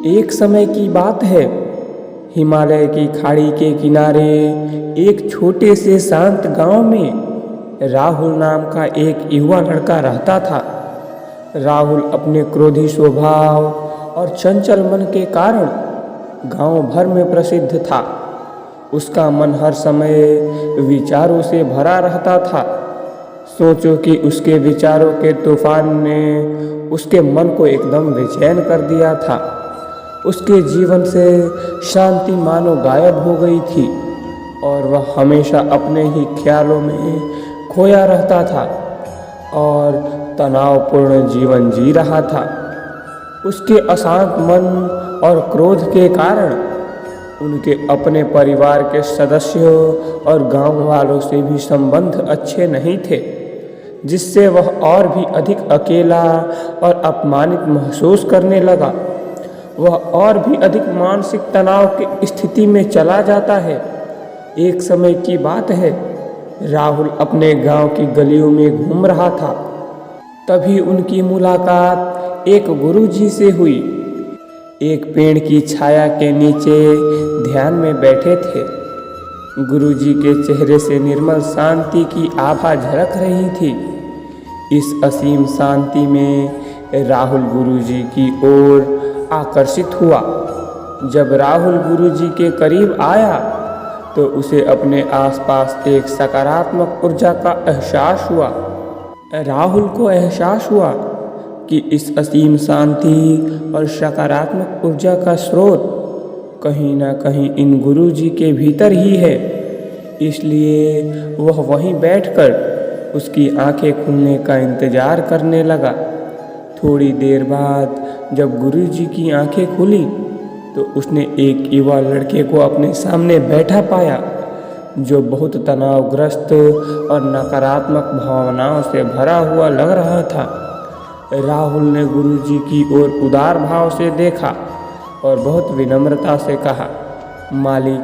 एक समय की बात है, हिमालय की खाड़ी के किनारे एक छोटे से शांत गांव में राहुल नाम का एक युवा लड़का रहता था। राहुल अपने क्रोधी स्वभाव और चंचल मन के कारण गांव भर में प्रसिद्ध था। उसका मन हर समय विचारों से भरा रहता था। सोचो कि उसके विचारों के तूफान ने उसके मन को एकदम बेचैन कर दिया था। उसके जीवन से शांति मानो गायब हो गई थी और वह हमेशा अपने ही ख्यालों में खोया रहता था और तनावपूर्ण जीवन जी रहा था। उसके अशांत मन और क्रोध के कारण उनके अपने परिवार के सदस्यों और गांव वालों से भी संबंध अच्छे नहीं थे, जिससे वह और भी अधिक अकेला और अपमानित महसूस करने लगा। वह और भी अधिक मानसिक तनाव की स्थिति में चला जाता है। एक समय की बात है, राहुल अपने गांव की गलियों में घूम रहा था। तभी उनकी मुलाकात एक गुरुजी से हुई। एक पेड़ की छाया के नीचे ध्यान में बैठे थे। गुरुजी के चेहरे से निर्मल शांति की आभा झलक रही थी। इस असीम शांति में राहुल गुरुजी की ओर आकर्षित हुआ। जब राहुल गुरुजी के करीब आया तो उसे अपने आसपास एक सकारात्मक ऊर्जा का एहसास हुआ। राहुल को एहसास हुआ कि इस असीम शांति और सकारात्मक ऊर्जा का स्रोत कहीं ना कहीं इन गुरुजी के भीतर ही है। इसलिए वह वहीं बैठकर उसकी आंखें खुलने का इंतजार करने लगा। थोड़ी देर बाद जब गुरुजी की आंखें खुली तो उसने एक युवा लड़के को अपने सामने बैठा पाया, जो बहुत तनावग्रस्त और नकारात्मक भावनाओं से भरा हुआ लग रहा था। राहुल ने गुरुजी की ओर उदार भाव से देखा और बहुत विनम्रता से कहा, मालिक,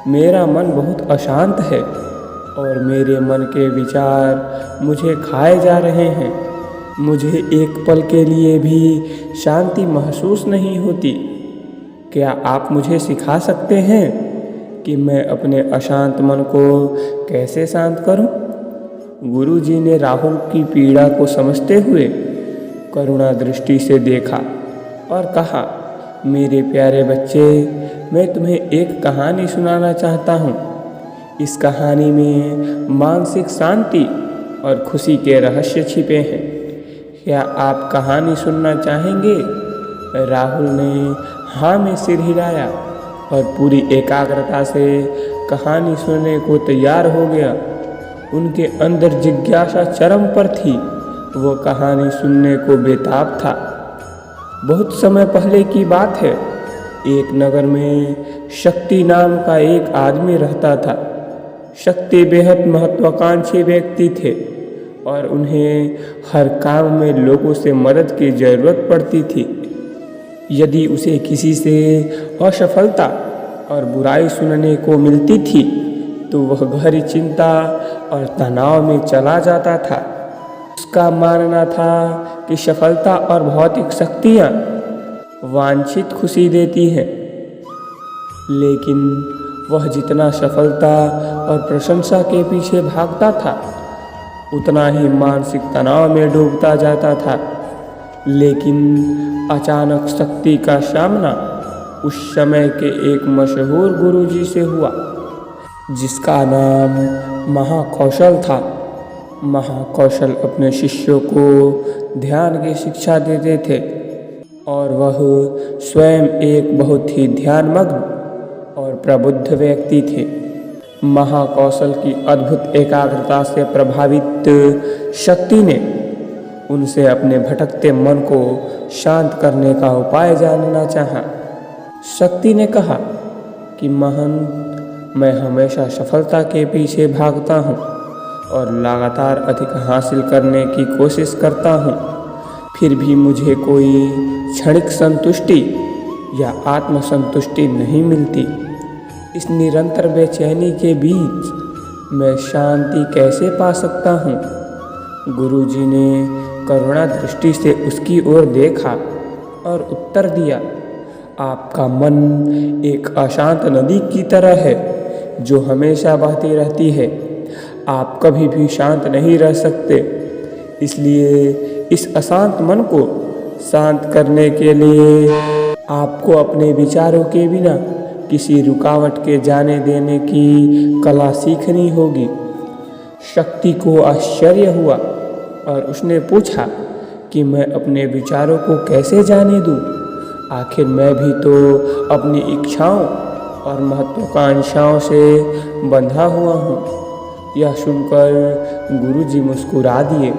मेरा मन बहुत अशांत है और मेरे मन के विचार मुझे खाए जा रहे हैं। मुझे एक पल के लिए भी शांति महसूस नहीं होती। क्या आप मुझे सिखा सकते हैं कि मैं अपने अशांत मन को कैसे शांत करूं? गुरुजी ने राहुल की पीड़ा को समझते हुए करुणा दृष्टि से देखा और कहा, मेरे प्यारे बच्चे, मैं तुम्हें एक कहानी सुनाना चाहता हूँ। इस कहानी में मानसिक शांति और खुशी के रहस्य छिपे हैं। क्या आप कहानी सुनना चाहेंगे? राहुल ने हाँ में सिर हिलाया और पूरी एकाग्रता से कहानी सुनने को तैयार हो गया। उनके अंदर जिज्ञासा चरम पर थी। वो कहानी सुनने को बेताब था। बहुत समय पहले की बात है। एक नगर में शक्ति नाम का एक आदमी रहता था। शक्ति बेहद महत्वाकांक्षी व्यक्ति थे और उन्हें हर काम में लोगों से मदद की ज़रूरत पड़ती थी। यदि उसे किसी से असफलता और बुराई सुनने को मिलती थी तो वह गहरी चिंता और तनाव में चला जाता था। उसका मानना था कि सफलता और भौतिक शक्तियाँ वांछित खुशी देती हैं, लेकिन वह जितना सफलता और प्रशंसा के पीछे भागता था उतना ही मानसिक तनाव में डूबता जाता था। लेकिन अचानक शक्ति का सामना उस समय के एक मशहूर गुरुजी से हुआ, जिसका नाम महाकौशल था। महाकौशल अपने शिष्यों को ध्यान की शिक्षा देते थे और वह स्वयं एक बहुत ही ध्यानमग्न और प्रबुद्ध व्यक्ति थे। महाकौशल की अद्भुत एकाग्रता से प्रभावित शक्ति ने उनसे अपने भटकते मन को शांत करने का उपाय जानना चाहा। शक्ति ने कहा कि महंत, मैं हमेशा सफलता के पीछे भागता हूँ और लगातार अधिक हासिल करने की कोशिश करता हूँ, फिर भी मुझे कोई क्षणिक संतुष्टि या आत्मसंतुष्टि नहीं मिलती। इस निरंतर बेचैनी के बीच मैं शांति कैसे पा सकता हूँ? गुरुजी ने करुणा दृष्टि से उसकी ओर देखा और उत्तर दिया, आपका मन एक अशांत नदी की तरह है जो हमेशा बहती रहती है। आप कभी भी शांत नहीं रह सकते। इसलिए इस अशांत मन को शांत करने के लिए आपको अपने विचारों के बिना किसी रुकावट के जाने देने की कला सीखनी होगी। शक्ति को आश्चर्य हुआ और उसने पूछा कि मैं अपने विचारों को कैसे जाने दूं? आखिर मैं भी तो अपनी इच्छाओं और महत्वाकांक्षाओं से बंधा हुआ हूँ। यह सुनकर गुरुजी मुस्कुरा दिए।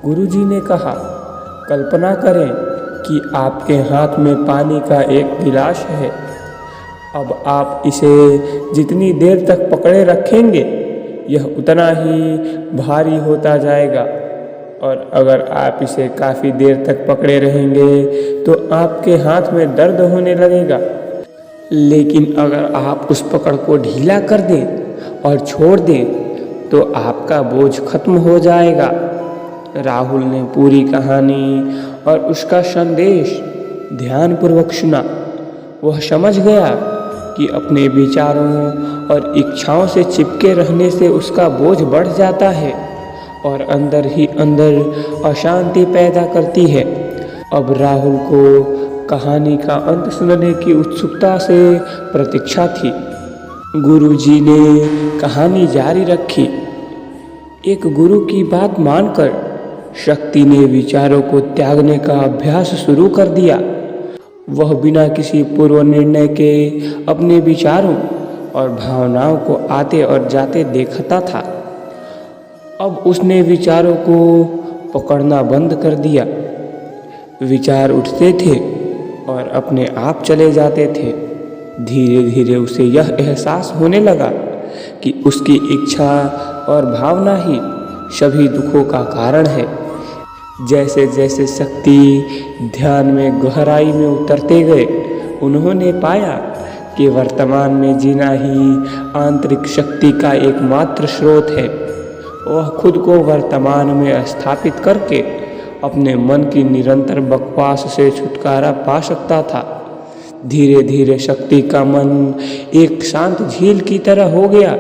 गुरुजी ने कहा, कल्पना करें कि आपके हाथ में पानी का एक गिलास है। अब आप इसे जितनी देर तक पकड़े रखेंगे यह उतना ही भारी होता जाएगा, और अगर आप इसे काफ़ी देर तक पकड़े रहेंगे तो आपके हाथ में दर्द होने लगेगा। लेकिन अगर आप उस पकड़ को ढीला कर दें और छोड़ दें तो आपका बोझ खत्म हो जाएगा। राहुल ने पूरी कहानी और उसका संदेश ध्यानपूर्वक सुना। वह समझ गया कि अपने विचारों और इच्छाओं से चिपके रहने से उसका बोझ बढ़ जाता है और अंदर ही अंदर अशांति पैदा करती है। अब राहुल को कहानी का अंत सुनने की उत्सुकता से प्रतीक्षा थी। गुरुजी ने कहानी जारी रखी। एक गुरु की बात मानकर शक्ति ने विचारों को त्यागने का अभ्यास शुरू कर दिया। वह बिना किसी पूर्व निर्णय के अपने विचारों और भावनाओं को आते और जाते देखता था। अब उसने विचारों को पकड़ना बंद कर दिया। विचार उठते थे और अपने आप चले जाते थे। धीरे धीरे उसे यह एहसास होने लगा कि उसकी इच्छा और भावना ही सभी दुखों का कारण है। जैसे जैसे शक्ति ध्यान में गहराई में उतरते गए, उन्होंने पाया कि वर्तमान में जीना ही आंतरिक शक्ति का एकमात्र स्रोत है। वह खुद को वर्तमान में स्थापित करके अपने मन की निरंतर बकवास से छुटकारा पा सकता था। धीरे धीरे शक्ति का मन एक शांत झील की तरह हो गया,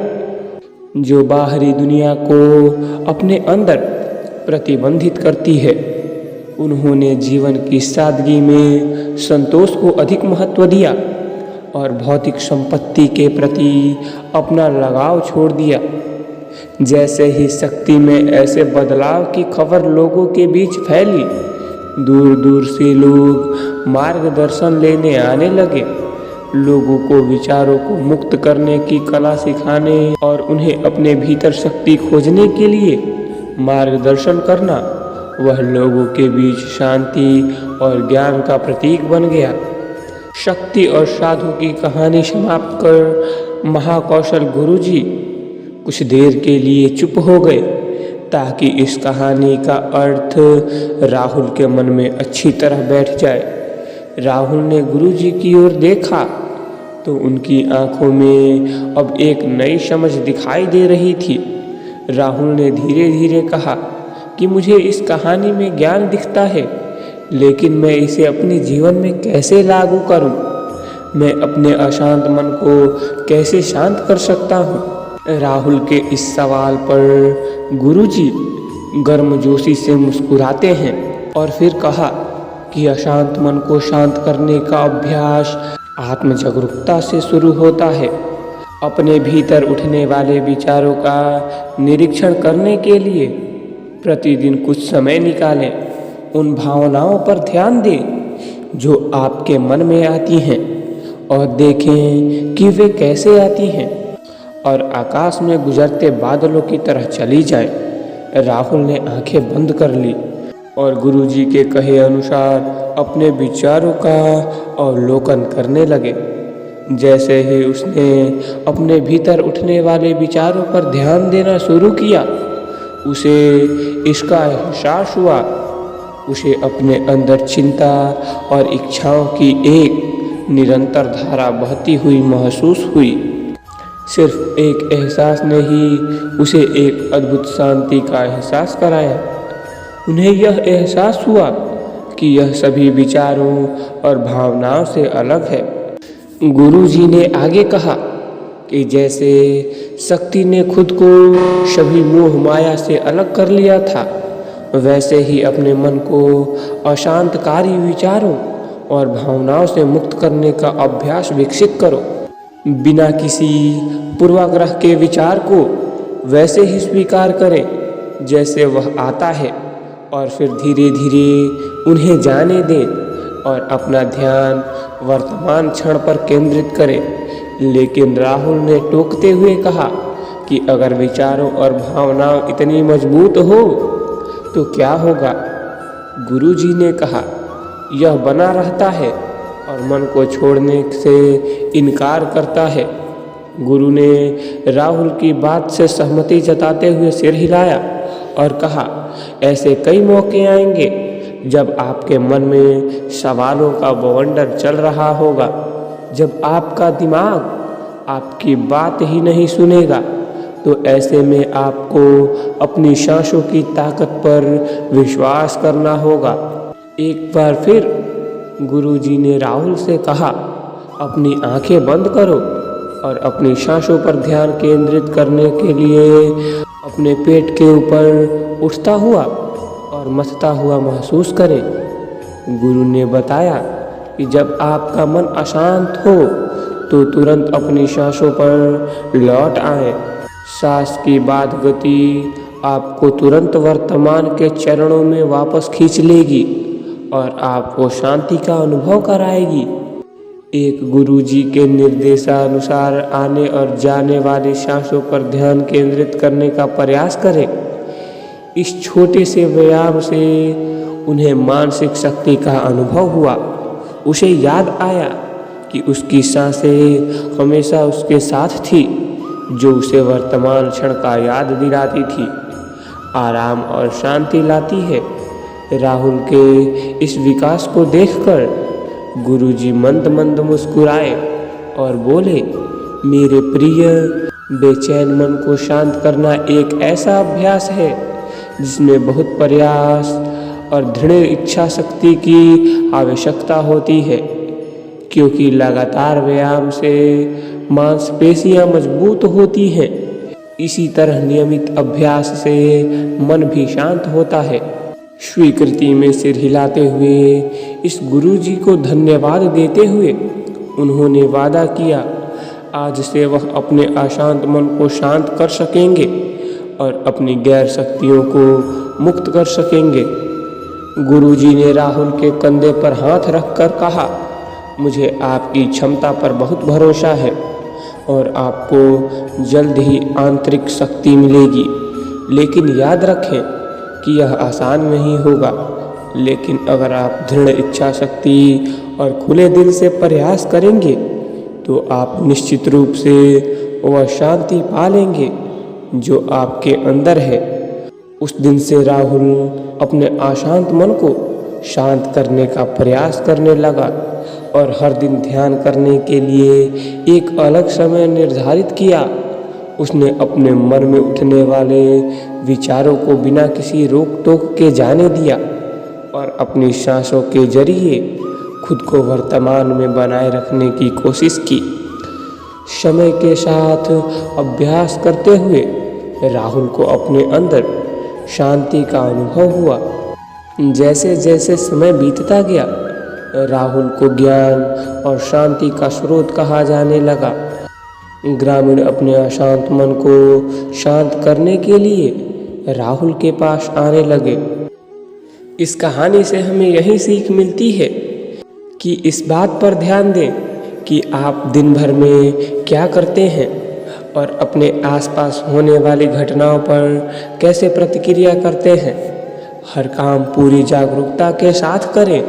जो बाहरी दुनिया को अपने अंदर प्रतिबंधित करती है। उन्होंने जीवन की सादगी में संतोष को अधिक महत्व दिया और भौतिक संपत्ति के प्रति अपना लगाव छोड़ दिया। जैसे ही शक्ति में ऐसे बदलाव की खबर लोगों के बीच फैली, दूर दूर से लोग मार्गदर्शन लेने आने लगे। लोगों को विचारों को मुक्त करने की कला सिखाने और उन्हें अपने भीतर शक्ति खोजने के लिए मार्गदर्शन करना वह लोगों के बीच शांति और ज्ञान का प्रतीक बन गया। शक्ति और साधु की कहानी समाप्त कर महाकौशल गुरुजी कुछ देर के लिए चुप हो गए, ताकि इस कहानी का अर्थ राहुल के मन में अच्छी तरह बैठ जाए। राहुल ने गुरुजी की ओर देखा तो उनकी आंखों में अब एक नई समझ दिखाई दे रही थी। राहुल ने धीरे धीरे कहा कि मुझे इस कहानी में ज्ञान दिखता है, लेकिन मैं इसे अपने जीवन में कैसे लागू करूं? मैं अपने अशांत मन को कैसे शांत कर सकता हूं? राहुल के इस सवाल पर गुरुजी गर्मजोशी से मुस्कुराते हैं और फिर कहा कि अशांत मन को शांत करने का अभ्यास आत्म जागरूकता से शुरू होता है। अपने भीतर उठने वाले विचारों का निरीक्षण करने के लिए प्रतिदिन कुछ समय निकालें। उन भावनाओं पर ध्यान दें जो आपके मन में आती हैं और देखें कि वे कैसे आती हैं और आकाश में गुजरते बादलों की तरह चली जाएं। राहुल ने आंखें बंद कर ली और गुरुजी के कहे अनुसार अपने विचारों का अवलोकन करने लगे। जैसे ही उसने अपने भीतर उठने वाले विचारों पर ध्यान देना शुरू किया, उसे इसका एहसास हुआ। उसे अपने अंदर चिंता और इच्छाओं की एक निरंतर धारा बहती हुई महसूस हुई। सिर्फ एक एहसास ने ही उसे एक अद्भुत शांति का एहसास कराया। उन्हें यह एहसास हुआ कि यह सभी विचारों और भावनाओं से अलग है। गुरुजी ने आगे कहा कि जैसे शक्ति ने खुद को सभी मोह माया से अलग कर लिया था, वैसे ही अपने मन को अशांतकारी विचारों और भावनाओं से मुक्त करने का अभ्यास विकसित करो। बिना किसी पूर्वाग्रह के विचार को वैसे ही स्वीकार करें जैसे वह आता है, और फिर धीरे धीरे उन्हें जाने दें और अपना ध्यान वर्तमान क्षण पर केंद्रित करें। लेकिन राहुल ने टोकते हुए कहा कि अगर विचारों और भावनाएं इतनी मजबूत हो तो क्या होगा? गुरुजी ने कहा, यह बना रहता है और मन को छोड़ने से इनकार करता है। गुरु ने राहुल की बात से सहमति जताते हुए सिर हिलाया और कहा, ऐसे कई मौके आएंगे जब आपके मन में सवालों का बवंडर चल रहा होगा, जब आपका दिमाग आपकी बात ही नहीं सुनेगा। तो ऐसे में आपको अपनी सांसों की ताकत पर विश्वास करना होगा। एक बार फिर गुरुजी ने राहुल से कहा, अपनी आंखें बंद करो और अपनी सांसों पर ध्यान केंद्रित करने के लिए अपने पेट के ऊपर उठता हुआ और मथता हुआ महसूस करें। गुरु ने बताया कि जब आपका मन अशांत हो तो तुरंत अपनी सांसों पर लौट आए। सांस की बाद गति आपको तुरंत वर्तमान के चरणों में वापस खींच लेगी और आपको शांति का अनुभव कराएगी। एक गुरुजी के निर्देशानुसार आने और जाने वाली सांसों पर ध्यान केंद्रित करने का प्रयास करें। इस छोटे से व्यायाम से उन्हें मानसिक शक्ति का अनुभव हुआ। उसे याद आया कि उसकी सांसें हमेशा उसके साथ थी, जो उसे वर्तमान क्षण का याद दिलाती थी, आराम और शांति लाती है। राहुल के इस विकास को देखकर गुरुजी मंद मंद मुस्कुराए और बोले, मेरे प्रिय, बेचैन मन को शांत करना एक ऐसा अभ्यास है जिसमें बहुत प्रयास और दृढ़ इच्छा शक्ति की आवश्यकता होती है, क्योंकि लगातार व्यायाम से मांसपेशियां मजबूत होती हैं। इसी तरह नियमित अभ्यास से मन भी शांत होता है। स्वीकृति में सिर हिलाते हुए इस गुरुजी को धन्यवाद देते हुए उन्होंने वादा किया, आज से वह अपने अशांत मन को शांत कर सकेंगे और अपनी गैर शक्तियों को मुक्त कर सकेंगे। गुरुजी ने राहुल के कंधे पर हाथ रखकर कहा, मुझे आपकी क्षमता पर बहुत भरोसा है और आपको जल्द ही आंतरिक शक्ति मिलेगी। लेकिन याद रखें कि यह आसान नहीं होगा, लेकिन अगर आप दृढ़ इच्छा शक्ति और खुले दिल से प्रयास करेंगे तो आप निश्चित रूप से वह शांति पा लेंगे जो आपके अंदर है। उस दिन से राहुल अपने अशांत मन को शांत करने का प्रयास करने लगा और हर दिन ध्यान करने के लिए एक अलग समय निर्धारित किया। उसने अपने मन में उठने वाले विचारों को बिना किसी रोक टोक के जाने दिया और अपनी सांसों के जरिए खुद को वर्तमान में बनाए रखने की कोशिश की। समय के साथ अभ्यास करते हुए राहुल को अपने अंदर शांति का अनुभव हुआ। जैसे जैसे समय बीतता गया, राहुल को ज्ञान और शांति का स्रोत कहा जाने लगा। ग्रामीण अपने अशांत मन को शांत करने के लिए राहुल के पास आने लगे। इस कहानी से हमें यही सीख मिलती है कि इस बात पर ध्यान दें कि आप दिन भर में क्या करते हैं और अपने आसपास होने वाली घटनाओं पर कैसे प्रतिक्रिया करते हैं। हर काम पूरी जागरूकता के साथ करें।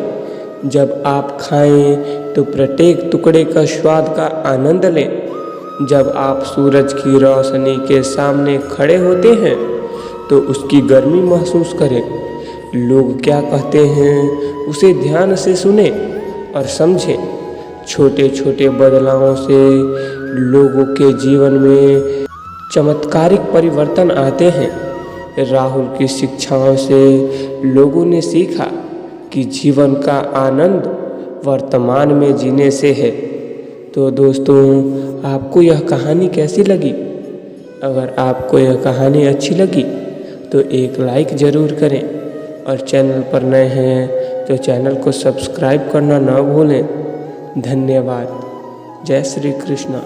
जब आप खाएं तो प्रत्येक टुकड़े का स्वाद का आनंद लें। जब आप सूरज की रोशनी के सामने खड़े होते हैं तो उसकी गर्मी महसूस करें। लोग क्या कहते हैं उसे ध्यान से सुनें और समझें। छोटे छोटे बदलावों से लोगों के जीवन में चमत्कारिक परिवर्तन आते हैं। राहुल की शिक्षाओं से लोगों ने सीखा कि जीवन का आनंद वर्तमान में जीने से है। तो दोस्तों, आपको यह कहानी कैसी लगी? अगर आपको यह कहानी अच्छी लगी तो एक लाइक ज़रूर करें, और चैनल पर नए हैं तो चैनल को सब्सक्राइब करना ना भूलें। धन्यवाद। जय श्री कृष्ण।